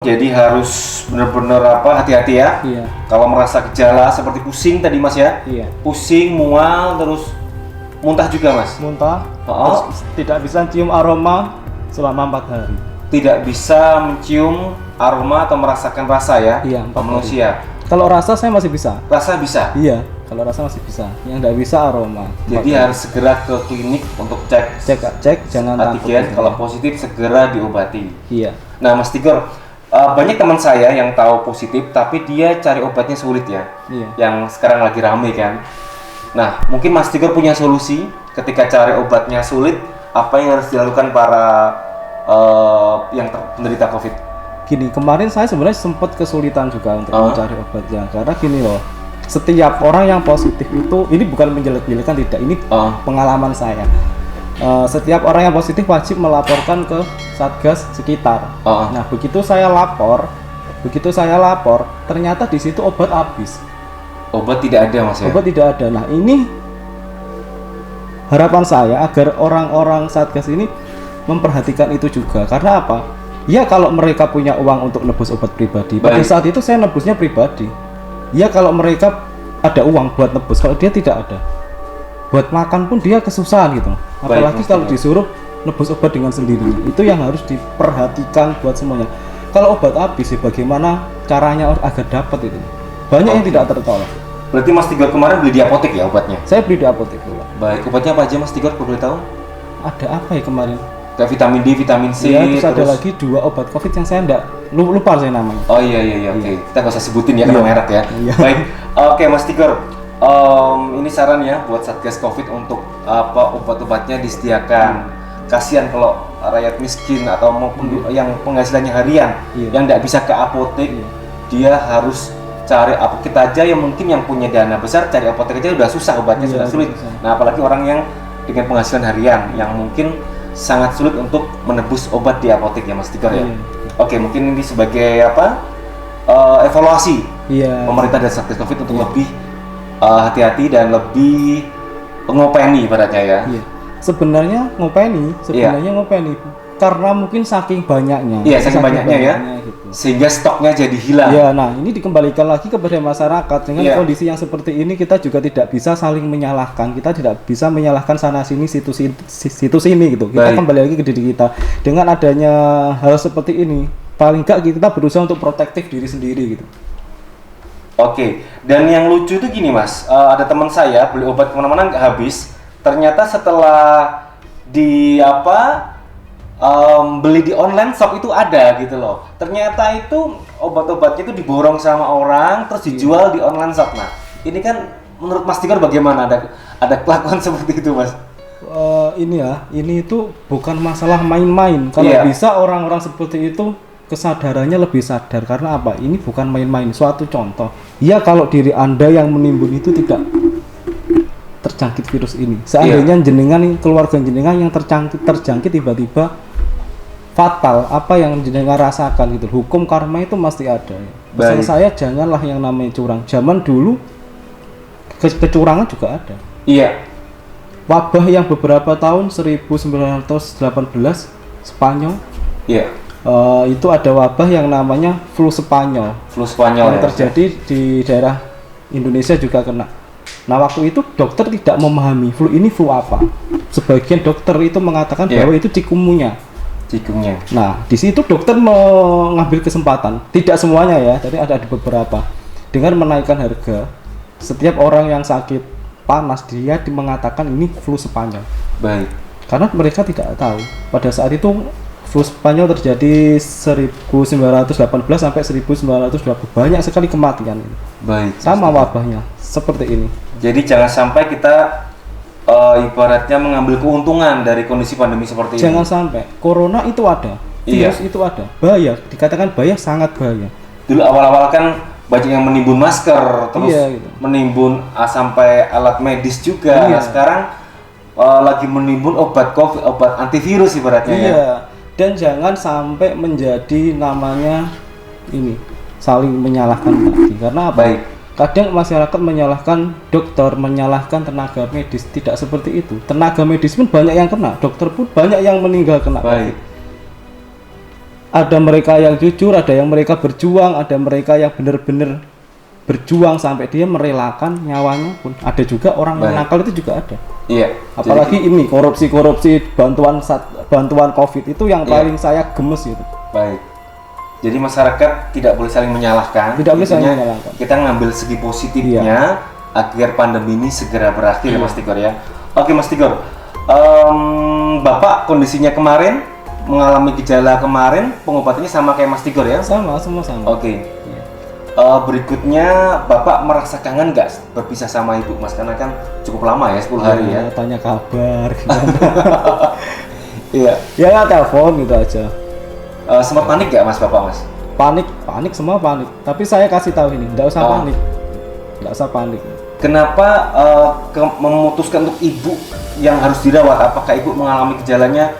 Jadi harus benar-benar hati-hati ya. Iya. Kalau merasa gejala seperti pusing tadi Mas ya. Iya. Pusing, mual, terus muntah juga Mas. Muntah. Oh. Terus tidak bisa cium aroma selama 4 hari. Tidak bisa mencium aroma atau merasakan rasa ya. Iya, 4 manusia. Kalau rasa saya masih bisa. Rasa bisa. Iya. Kalau rasa masih bisa. Yang tidak bisa aroma. Jadi harus segera ke klinik untuk cek, jangan takut. antigen. Kalau positif segera diobati. Iya. Nah Mas Tigor, banyak teman saya yang tahu positif tapi dia cari obatnya sulit ya. Iya. Yang sekarang lagi rame kan. Nah mungkin Mas Tigor punya solusi ketika cari obatnya sulit, apa yang harus dilakukan para yang menderita COVID? Gini, kemarin saya sebenarnya sempat kesulitan juga untuk mencari obatnya, karena gini loh, setiap orang yang positif itu, ini bukan menjelek-jelekan, tidak, ini pengalaman saya. Setiap orang yang positif wajib melaporkan ke Satgas sekitar. Nah, begitu saya lapor, ternyata di situ obat habis. Obat tidak ada Mas ya? Obat tidak ada. Nah, ini harapan saya agar orang-orang Satgas ini memperhatikan itu juga. Karena apa? Ya kalau mereka punya uang untuk nebus obat pribadi. Pada saat itu saya nebusnya pribadi. Ya kalau mereka ada uang buat nebus, kalau dia tidak ada, buat makan pun dia kesusahan gitu. Apalagi kalau disuruh nebus obat dengan sendirinya. Itu yang harus diperhatikan buat semuanya. Kalau obat habis, ya bagaimana caranya agar dapat itu? Banyak yang tidak tertolong. Berarti Mas Tigor kemarin beli di apotek ya obatnya? Saya beli di apotek pula. Baik, obatnya apa aja Mas Tigor, boleh tahu? Ada apa ya kemarin? Kayak vitamin D, vitamin C, ya, terus ada lagi 2 obat COVID yang saya lupa saya namanya. Oh iya, oke. Kita nggak usah sebutin ya, karena merek ya. Iya. Baik, oke Mas Tigor, ini saran ya buat Satgas COVID untuk obat-obatnya disediakan. Kasihan kalau rakyat miskin atau yang penghasilannya harian, yang nggak bisa ke apotek, dia harus cari apotek. Kita aja yang mungkin yang punya dana besar cari apotek aja udah susah, obatnya sudah sulit. Nah apalagi orang yang dengan penghasilan harian yang mungkin sangat sulit untuk menebus obat di apotek ya Mas Tigor ya. Oke, mungkin ini sebagai evaluasi pemerintah dan Satgas COVID untuk lebih hati-hati dan lebih ngopeni ibaratnya ya. Sebenarnya ngopeni karena mungkin saking banyaknya. Iya, saking banyaknya ya. Gitu. Sehingga stoknya jadi hilang. Ya, nah ini dikembalikan lagi kepada masyarakat. Dengan kondisi yang seperti ini kita juga tidak bisa saling menyalahkan. Kita tidak bisa menyalahkan sana sini situ sini gitu. Kita kembali lagi ke diri kita. Dengan adanya hal seperti ini, paling enggak kita berusaha untuk protektif diri sendiri gitu. Oke, dan yang lucu itu gini Mas, ada teman saya beli obat kemana-mana nggak habis. Ternyata setelah beli di online shop itu ada gitu loh. Ternyata itu obat-obatnya itu diborong sama orang terus dijual di online shop. Nah, ini kan menurut Mas Tigor bagaimana, ada kelakuan seperti itu Mas? Ini itu bukan masalah main-main. Kalau bisa orang-orang seperti itu kesadarannya lebih sadar, karena apa? Ini bukan main-main. Suatu contoh. Ya kalau diri Anda yang menimbun itu tidak terjangkit virus ini. Seandainya jenengan, keluarga jenengan yang terjangkit tiba-tiba fatal, apa yang jenengan rasakan gitu. Hukum karma itu pasti ada. Pesan saya janganlah yang namanya curang. Zaman dulu kecurangan juga ada. Iya. Wabah yang beberapa tahun 1918 Spanyol. Iya. Itu ada wabah yang namanya flu Spanyol. Flu Spanyol yang terjadi di daerah Indonesia juga kena. Nah waktu itu dokter tidak memahami flu apa. Sebagian dokter itu mengatakan bahwa itu cikungunya. Nah di situ dokter mengambil kesempatan, tidak semuanya ya, tapi ada beberapa, dengan menaikkan harga. Setiap orang yang sakit panas dia mengatakan ini flu Spanyol. Baik. Karena mereka tidak tahu pada saat itu flu Spanyol terjadi 1918 sampai 1920, banyak sekali kematian. Baik. Sama wabahnya seperti ini. Jadi jangan sampai kita ibaratnya mengambil keuntungan dari kondisi pandemi seperti ini. Jangan sampai. Corona itu ada, virus itu ada, bahaya. Dikatakan bahaya, sangat bahaya. Dulu awal-awal kan banyak yang menimbun masker, terus gitu. Menimbun sampai alat medis juga. Nah, sekarang lagi menimbun obat COVID, obat antivirus ibaratnya ya. Dan jangan sampai menjadi namanya ini saling menyalahkan lagi. Karena apa? Kadang masyarakat menyalahkan dokter, menyalahkan tenaga medis. Tidak seperti itu. Tenaga medis pun banyak yang kena, dokter pun banyak yang meninggal kena. ada mereka yang jujur, ada yang mereka berjuang, ada mereka yang benar-benar berjuang sampai dia merelakan nyawanya pun. Ada juga orang yang nakal itu juga ada. Iya. Apalagi ini korupsi bantuan COVID itu yang paling saya gemes itu. Baik. Jadi masyarakat tidak boleh saling menyalahkan. Tidak boleh saling menyalahkan. Kita ngambil segi positifnya agar pandemi ini segera berakhir, Mas Tigor ya. Oke, Mas Tigor. Bapak kondisinya kemarin mengalami gejala kemarin, pengobatannya sama kayak Mas Tigor ya? Sama, semua sama. Oke. Berikutnya Bapak merasa kangen nggak berpisah sama Ibu Mas? Karena kan cukup lama ya, 10 hari ya. Tanya kabar. Iya. Ya telepon gitu aja. Sempat panik nggak Mas Bapak Mas? Panik semua panik. Tapi saya kasih tahu ini, nggak usah panik. Nggak usah panik. Kenapa memutuskan untuk Ibu yang harus dirawat? Apakah Ibu mengalami gejalanya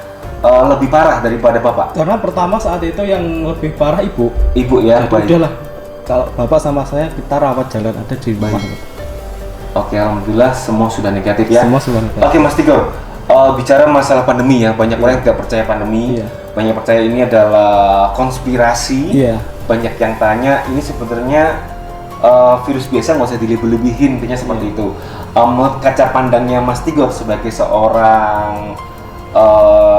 lebih parah daripada Bapak? Karena pertama saat itu yang lebih parah Ibu. Ibu ya. Jadi udahlah. Kalau Bapak sama saya kita rawat jalan ada di rumah. Oke, alhamdulillah semua sudah negatif ya. Semua sudah negatif. Oke, Mas Tigor. Bicara masalah pandemi ya, banyak orang yang tidak percaya pandemi. Banyak percaya ini adalah konspirasi. Banyak yang tanya ini sebenarnya virus biasa, nggak usah dilebih-lebihin, intinya seperti itu. Menurut kaca pandangnya Mas Tigor sebagai seorang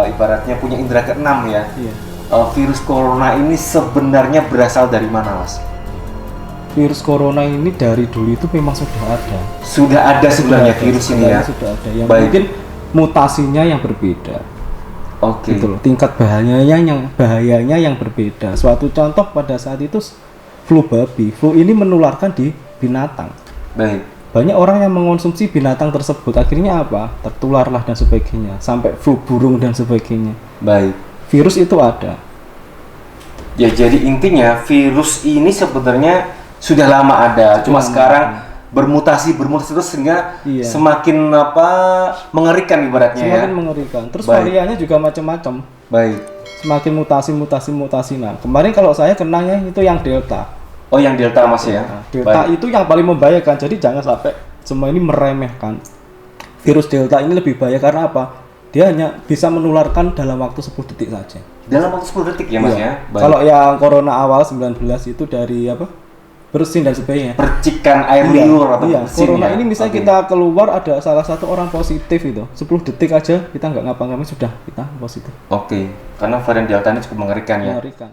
ibaratnya punya indera keenam ya, virus corona ini sebenarnya berasal dari mana, Mas? Virus corona ini dari dulu itu memang sudah ada. Sudah ada sebenarnya virus ini ya. Sudah ada. Yang mungkin mutasinya yang berbeda. Oke. Gitu loh. Tingkat bahayanya yang berbeda. Suatu contoh pada saat itu flu babi. Flu ini menularkan di binatang. Baik. Banyak orang yang mengonsumsi binatang tersebut, akhirnya apa? Tertularlah dan sebagainya. Sampai flu burung dan sebagainya. Baik. Virus itu ada. Ya, jadi intinya virus ini sebenarnya sudah lama ada, cuma sekarang bermutasi terus sehingga semakin mengerikan ibaratnya ya. Semakin mengerikan. Terus variannya juga macam-macam. Baik. Semakin mutasi. Nah, kemarin kalau saya kenanya itu yang Delta. Oh, yang Delta Mas ya. Delta itu yang paling membahayakan. Jadi jangan sampai semua ini meremehkan. Virus Delta ini lebih bahaya karena apa? Dia hanya bisa menularkan dalam waktu 10 detik saja. Dalam waktu 10 detik ya Mas ya. Kalau yang corona awal 19 itu dari bersin dan sebagainya. Percikan air liur atau bersin. Corona ini misalnya kita keluar ada salah satu orang positif itu, 10 detik aja kita nggak ngapa-ngapain sudah kita positif. Oke, karena varian Delta ini cukup mengerikan ya. Mengerikan.